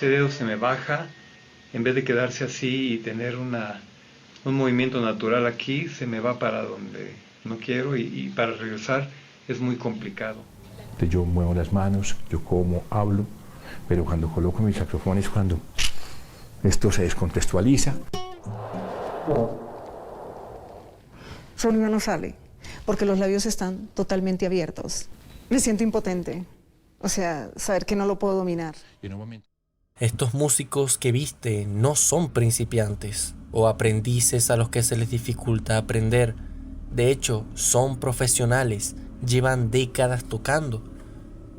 este dedo se me baja, en vez de quedarse así y tener un movimiento natural aquí, se me va para donde no quiero y para regresar es muy complicado. Yo muevo las manos, yo como, hablo, pero cuando coloco mi saxofón es cuando esto se descontextualiza. Sonido no sale, porque los labios están totalmente abiertos. Me siento impotente, o sea, saber que no lo puedo dominar. Estos músicos que viste no son principiantes o aprendices a los que se les dificulta aprender. De hecho, son profesionales, llevan décadas tocando.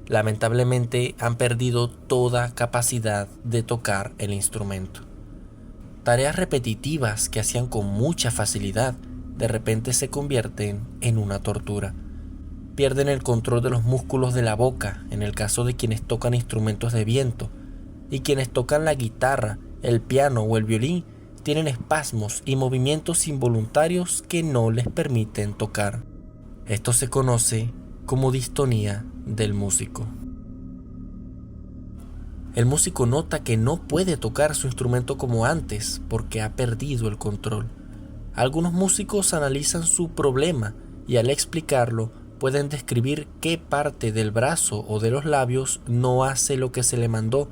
Lamentablemente han perdido toda capacidad de tocar el instrumento. Tareas repetitivas que hacían con mucha facilidad, de repente se convierten en una tortura. Pierden el control de los músculos de la boca, en el caso de quienes tocan instrumentos de viento, y quienes tocan la guitarra, el piano o el violín tienen espasmos y movimientos involuntarios que no les permiten tocar. Esto se conoce como distonía del músico. El músico nota que no puede tocar su instrumento como antes porque ha perdido el control. Algunos músicos analizan su problema y al explicarlo pueden describir qué parte del brazo o de los labios no hace lo que se le mandó,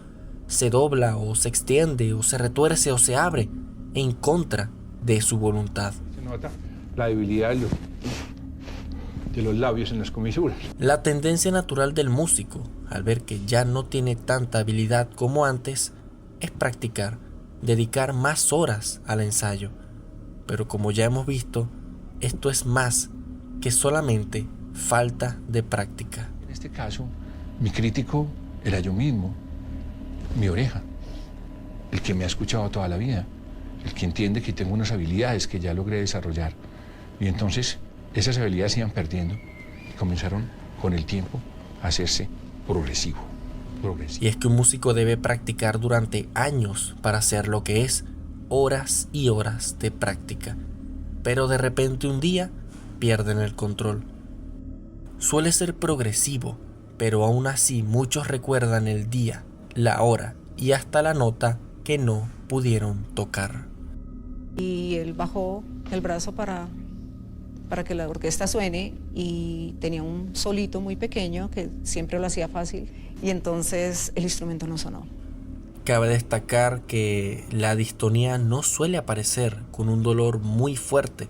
se dobla o se extiende o se retuerce o se abre en contra de su voluntad. Se nota la debilidad de los labios en las comisuras. La tendencia natural del músico, al ver que ya no tiene tanta habilidad como antes, es practicar, dedicar más horas al ensayo. Pero como ya hemos visto, esto es más que solamente falta de práctica. En este caso, mi crítico era yo mismo, mi oreja, el que me ha escuchado toda la vida, el que entiende que tengo unas habilidades que ya logré desarrollar. Y entonces esas habilidades se iban perdiendo y comenzaron con el tiempo a hacerse progresivo. Y es que un músico debe practicar durante años para hacer lo que es horas y horas de práctica. Pero de repente un día pierden el control. Suele ser progresivo, pero aún así muchos recuerdan el día, la hora y hasta la nota que no pudieron tocar. Y él bajó el brazo para que la orquesta suene y tenía un solito muy pequeño que siempre lo hacía fácil y entonces el instrumento no sonó. Cabe destacar que la distonía no suele aparecer con un dolor muy fuerte,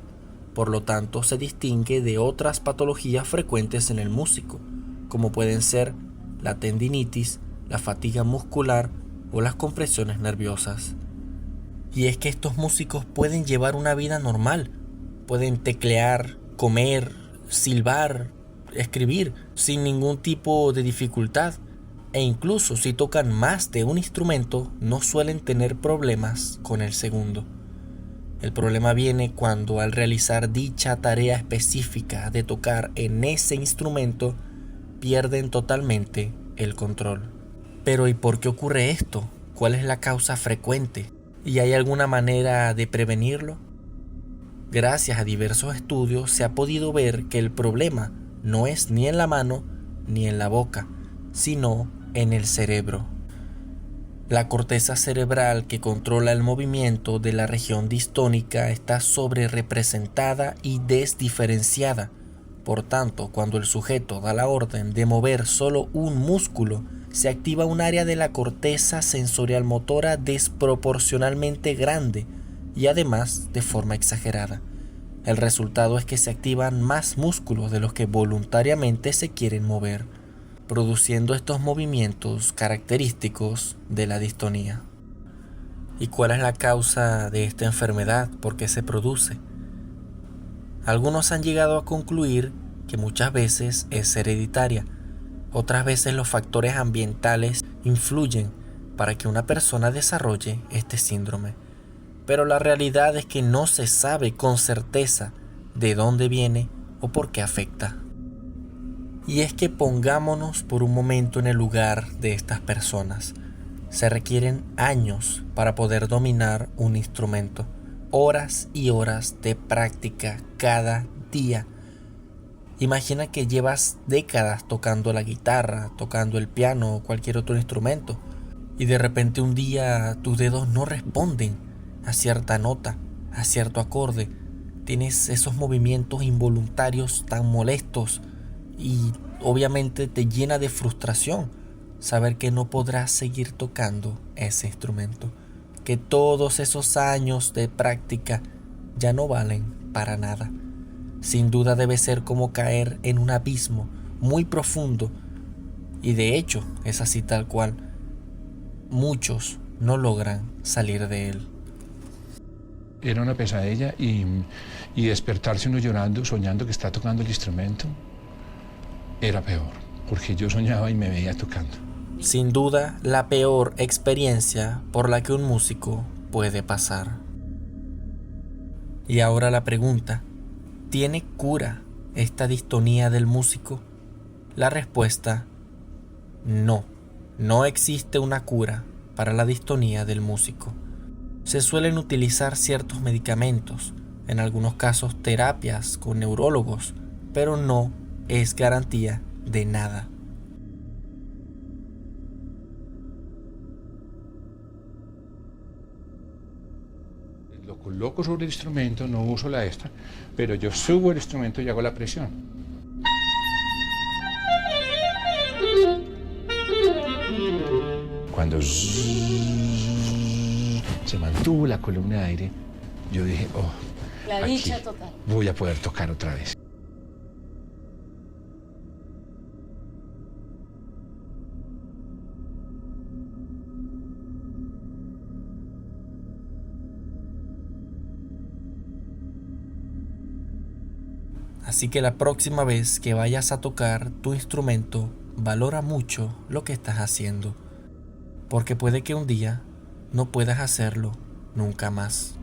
por lo tanto se distingue de otras patologías frecuentes en el músico, como pueden ser la tendinitis, la fatiga muscular o las compresiones nerviosas. Y es que estos músicos pueden llevar una vida normal, pueden teclear, comer, silbar, escribir sin ningún tipo de dificultad. E incluso si tocan más de un instrumento, no suelen tener problemas con el segundo. El problema viene cuando al realizar dicha tarea específica de tocar en ese instrumento, pierden totalmente el control. Pero ¿y por qué ocurre esto? ¿Cuál es la causa frecuente? ¿Y hay alguna manera de prevenirlo? Gracias a diversos estudios se ha podido ver que el problema no es ni en la mano ni en la boca, sino en el cerebro. La corteza cerebral que controla el movimiento de la región distónica está sobrerepresentada y desdiferenciada. Por tanto, cuando el sujeto da la orden de mover solo un músculo, se activa un área de la corteza sensorial motora desproporcionalmente grande y además de forma exagerada. El resultado es que se activan más músculos de los que voluntariamente se quieren mover, produciendo estos movimientos característicos de la distonía. ¿Y cuál es la causa de esta enfermedad? ¿Por qué se produce? Algunos han llegado a concluir que muchas veces es hereditaria, otras veces los factores ambientales influyen para que una persona desarrolle este síndrome. Pero la realidad es que no se sabe con certeza de dónde viene o por qué afecta. Y es que pongámonos por un momento en el lugar de estas personas. Se requieren años para poder dominar un instrumento, horas y horas de práctica cada día. Imagina que llevas décadas tocando la guitarra, tocando el piano o cualquier otro instrumento. y de repente un día tus dedos no responden a cierta nota, a cierto acorde. Tienes esos movimientos involuntarios tan molestos y obviamente te llena de frustración saber que no podrás seguir tocando ese instrumento, que todos esos años de práctica ya no valen para nada. Sin duda debe ser como caer en un abismo muy profundo, y de hecho es así tal cual. Muchos no logran salir de él. Era una pesadilla y despertarse uno llorando, soñando que está tocando el instrumento, era peor, porque yo soñaba y me veía tocando. Sin duda, la peor experiencia por la que un músico puede pasar. Y ahora la pregunta, ¿tiene cura esta distonía del músico? La respuesta, no. No existe una cura para la distonía del músico. Se suelen utilizar ciertos medicamentos, en algunos casos terapias con neurólogos, pero no es garantía de nada. Lo coloco sobre el instrumento, no uso la esta, pero yo subo el instrumento y hago la presión. Cuando se mantuvo la columna de aire, yo dije, la dicha total. Voy a poder tocar otra vez. Así que la próxima vez que vayas a tocar tu instrumento, valora mucho lo que estás haciendo, porque puede que un día no puedas hacerlo nunca más.